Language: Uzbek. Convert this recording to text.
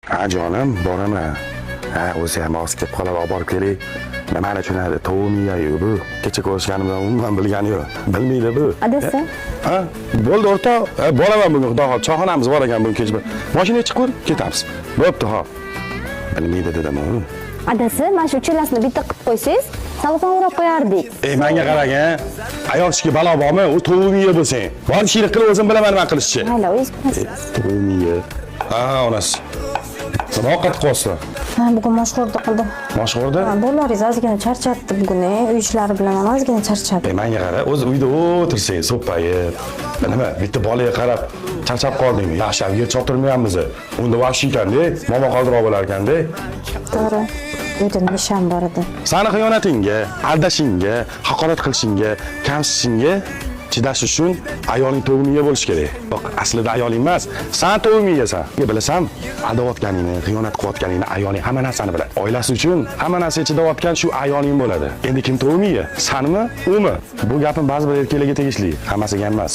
Ha jonim, boraman. Ha, o'zi ham oz kelib qolib olib borib keling. Nimani tushunadi? To'g'miya-yu bu. Kecha ko'rishganimdan umuman bilgani yo'q. Bilmaydi bu. Adasi. Ha, bo'ldi o'rtoq. Boraman bugun, xudo xohlasa. Choyxonamiz bor ekan bugun kechba. Mashinaga chiqib ko'r, ketamiz. Bo'pti, xo'p. Bilmaydi dedim u. Adasi, mana shu uchalarini bitta qilib qo'ysangiz, salqon urab qo'yardik. Menga qarang, ayol kishiga balo bormi? U to'g'miya bo'lsang. Bor ishingni qilib o'zim bilaman nima qilishni. Mayli, o'zingiz bilasiz. To'g'miya. Ha, onasi. Nima ovqat qilyapsiz? Ha, bugun mashg'ulda qildim. Mashg'ulda? Ha, bolalaringiz ozgina charchatdi bugun, uy ishlari bilan ozgina charchadi. Menga qara, o'zi uyda o'tirsang, so'ppayib. Nima, bitta bolaga qarab charchab qoldingmi? Yaxshi, yer choptirmayapmiz. Unda vahshiykan-da, momo qoldiroq bo'lar ekan-da. To'g'ri. Uyda nishon bor edi. Sani xiyonatingga, aldashingga, haqorat qilishingga, kamsitishingga chidash uchun ayoling to'g'miya bo'lish kerak. Yo'q, aslida ayoling emas, sen to'g'miyasan. Bilasan, aldayotganingni, xiyonat qilayotganingni ayoling hamma narsani biladi. Oilasi uchun hamma narsaga chidayotgan shu ayoling bo'ladi. Endi kim to'g'miya? Sanmi, umi? Bu gapim ba'zi bir erkaklarga tegishli, hammasiga emas.